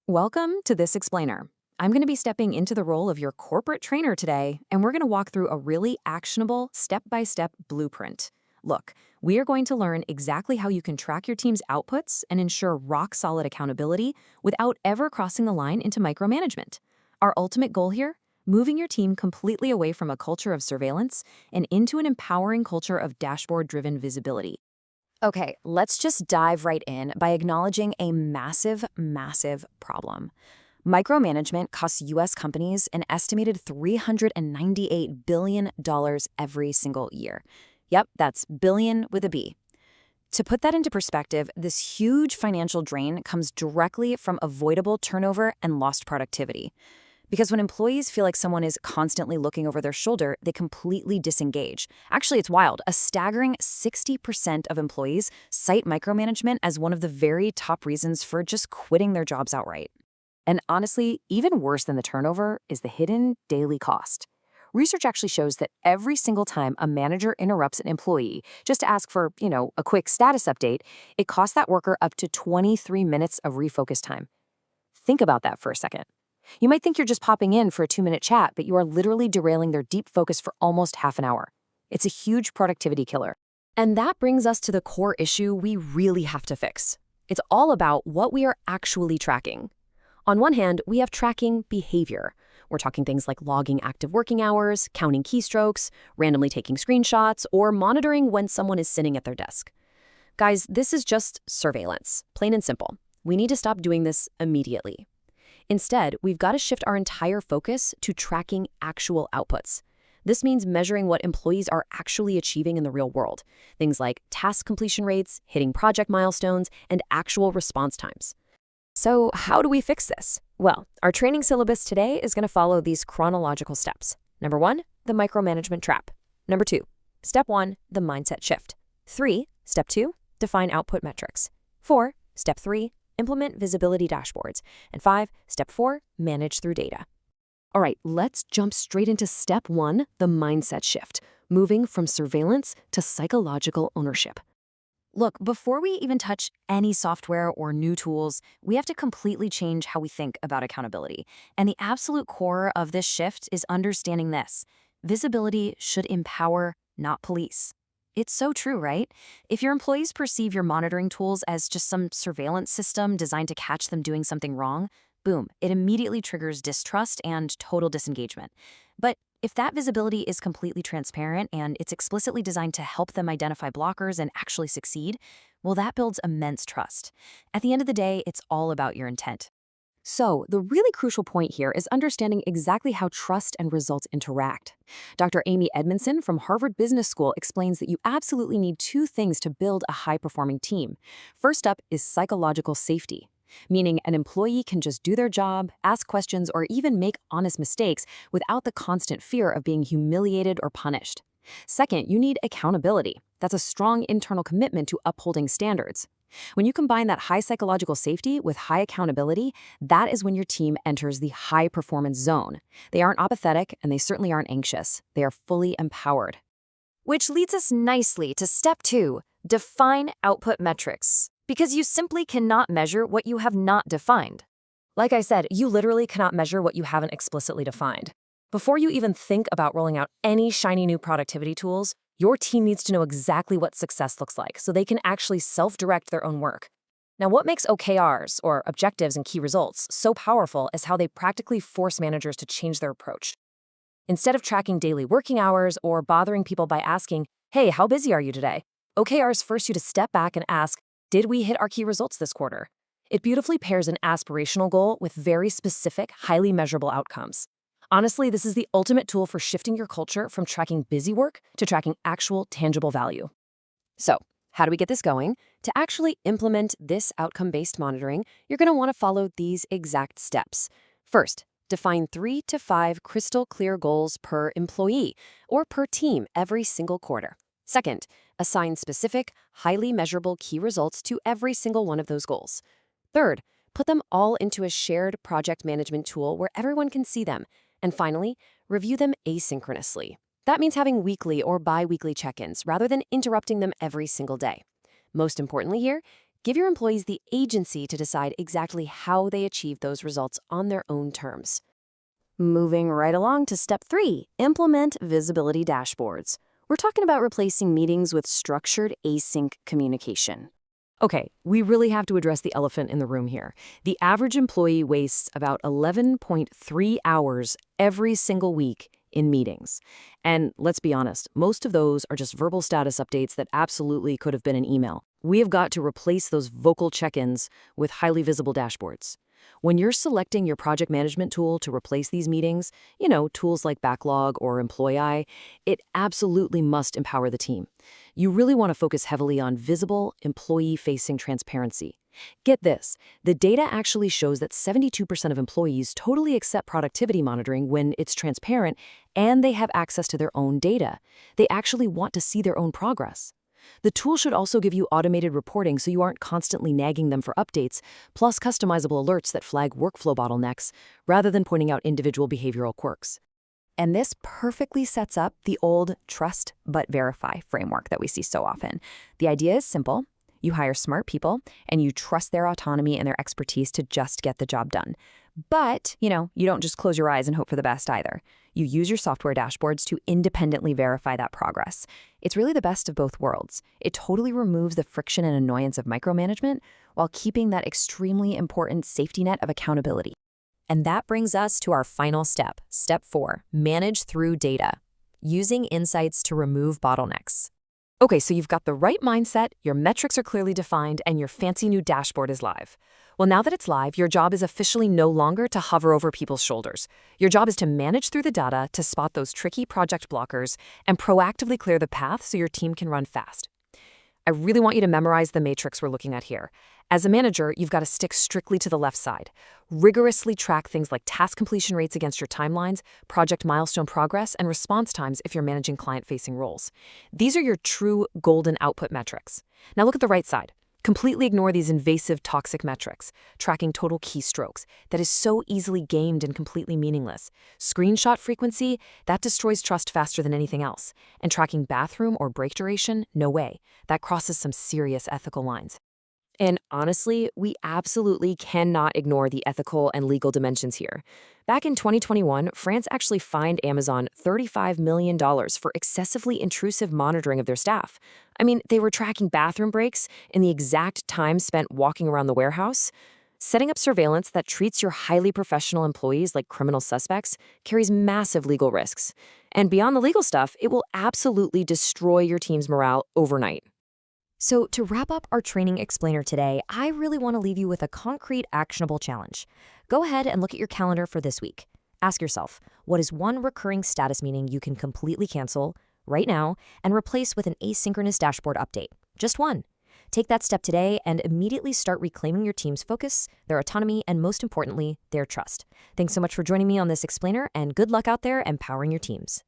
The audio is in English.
Welcome to This Explainer. I'm going to be stepping into the role of your corporate trainer today, and we're going to walk through a really actionable, step-by-step blueprint. Look, we are going to learn exactly how you can track your team's outputs and ensure rock-solid accountability without ever crossing the line into micromanagement. Our ultimate goal here? Moving your team completely away from a culture of surveillance and into an empowering culture of dashboard-driven visibility. Okay, let's just dive right in by acknowledging a massive, massive problem. Micromanagement costs U.S. companies an estimated $398 billion every single year. Yep, that's billion with a B. To put that into perspective, this huge financial drain comes directly from avoidable turnover and lost productivity. Because when employees feel like someone is constantly looking over their shoulder, they completely disengage. Actually, it's wild. A staggering 60% of employees cite micromanagement as one of the very top reasons for just quitting their jobs outright. And honestly, even worse than the turnover is the hidden daily cost. Research actually shows that every single time a manager interrupts an employee just to ask for, a quick status update, it costs that worker up to 23 minutes of refocus time. Think about that for a second. You might think you're just popping in for a 2-minute chat, but you are literally derailing their deep focus for almost half an hour. It's a huge productivity killer. And that brings us to the core issue we really have to fix. It's all about what we are actually tracking. On one hand, we have tracking behavior. We're talking things like logging active working hours, counting keystrokes, randomly taking screenshots, or monitoring when someone is sitting at their desk. Guys, this is just surveillance, plain and simple. We need to stop doing this immediately. Instead, we've got to shift our entire focus to tracking actual outputs. This means measuring what employees are actually achieving in the real world. Things like task completion rates, hitting project milestones, and actual response times. So how do we fix this? Well, our training syllabus today is going to follow these chronological steps. Number 1, the micromanagement trap. Number 2, step 1, the mindset shift. 3, step 2, define output metrics. 4, step 3, implement visibility dashboards. And 5, step 4, manage through data. All right, let's jump straight into step 1, the mindset shift, moving from surveillance to psychological ownership. Look, before we even touch any software or new tools, we have to completely change how we think about accountability. And the absolute core of this shift is understanding this. Visibility should empower, not police. It's so true, right? If your employees perceive your monitoring tools as just some surveillance system designed to catch them doing something wrong, boom, it immediately triggers distrust and total disengagement. But if that visibility is completely transparent and it's explicitly designed to help them identify blockers and actually succeed, well, that builds immense trust. At the end of the day, it's all about your intent. So, the really crucial point here is understanding exactly how trust and results interact. Dr. Amy Edmondson from Harvard Business School explains that you absolutely need 2 things to build a high-performing team. First up is psychological safety, meaning an employee can just do their job, ask questions, or even make honest mistakes without the constant fear of being humiliated or punished. Second, you need accountability. That's a strong internal commitment to upholding standards. When you combine that high psychological safety with high accountability, that is when your team enters the high-performance zone. They aren't apathetic, and they certainly aren't anxious. They are fully empowered. Which leads us nicely to step 2, define output metrics. Because you simply cannot measure what you have not defined. Like I said, you literally cannot measure what you haven't explicitly defined. Before you even think about rolling out any shiny new productivity tools, your team needs to know exactly what success looks like so they can actually self-direct their own work. Now, what makes OKRs, or objectives and key results, so powerful is how they practically force managers to change their approach. Instead of tracking daily working hours or bothering people by asking, "Hey, how busy are you today?" OKRs force you to step back and ask, "Did we hit our key results this quarter?" It beautifully pairs an aspirational goal with very specific, highly measurable outcomes. Honestly, this is the ultimate tool for shifting your culture from tracking busy work to tracking actual, tangible value. So, how do we get this going? To actually implement this outcome-based monitoring, you're going to want to follow these exact steps. First, define 3 to 5 crystal clear goals per employee or per team every single quarter. Second, assign specific, highly measurable key results to every single one of those goals. Third, put them all into a shared project management tool where everyone can see them. And finally, review them asynchronously. That means having weekly or bi-weekly check-ins rather than interrupting them every single day. Most importantly here, Give your employees the agency to decide exactly how they achieve those results on their own terms. Moving right along to step 3, implement visibility dashboards. We're talking about replacing meetings with structured async communication. Okay, we really have to address the elephant in the room here. The average employee wastes about 11.3 hours every single week in meetings. And let's be honest, most of those are just verbal status updates that absolutely could have been an email. We have got to replace those vocal check-ins with highly visible dashboards. When you're selecting your project management tool to replace these meetings, tools like Backlog or Employee, it absolutely must empower the team. You really want to focus heavily on visible, employee-facing transparency. Get this, the data actually shows that 72% of employees totally accept productivity monitoring when it's transparent and they have access to their own data. They actually want to see their own progress. The tool should also give you automated reporting so you aren't constantly nagging them for updates, plus customizable alerts that flag workflow bottlenecks, rather than pointing out individual behavioral quirks. And this perfectly sets up the old trust but verify framework that we see so often. The idea is simple. You hire smart people, and you trust their autonomy and their expertise to just get the job done. But, you don't just close your eyes and hope for the best either. You use your software dashboards to independently verify that progress. It's really the best of both worlds. It totally removes the friction and annoyance of micromanagement while keeping that extremely important safety net of accountability. And that brings us to our final step, step 4, manage through data, using insights to remove bottlenecks. Okay, so you've got the right mindset, your metrics are clearly defined, and your fancy new dashboard is live. Well, now that it's live, your job is officially no longer to hover over people's shoulders. Your job is to manage through the data to spot those tricky project blockers and proactively clear the path so your team can run fast. I really want you to memorize the matrix we're looking at here. As a manager, you've got to stick strictly to the left side. Rigorously track things like task completion rates against your timelines, project milestone progress, and response times if you're managing client-facing roles. These are your true golden output metrics. Now look at the right side. Completely ignore these invasive, toxic metrics, tracking total keystrokes. That is so easily gamed and completely meaningless. Screenshot frequency, that destroys trust faster than anything else. And tracking bathroom or break duration, no way. That crosses some serious ethical lines. And honestly, we absolutely cannot ignore the ethical and legal dimensions here. Back in 2021, France actually fined Amazon $35 million for excessively intrusive monitoring of their staff. I mean, they were tracking bathroom breaks in the exact time spent walking around the warehouse. Setting up surveillance that treats your highly professional employees like criminal suspects carries massive legal risks. And beyond the legal stuff, it will absolutely destroy your team's morale overnight. So to wrap up our training explainer today, I really want to leave you with a concrete, actionable challenge. Go ahead and look at your calendar for this week. Ask yourself, what is one recurring status meeting you can completely cancel right now and replace with an asynchronous dashboard update? Just one. Take that step today and immediately start reclaiming your team's focus, their autonomy, and most importantly, their trust. Thanks so much for joining me on this explainer, and good luck out there empowering your teams.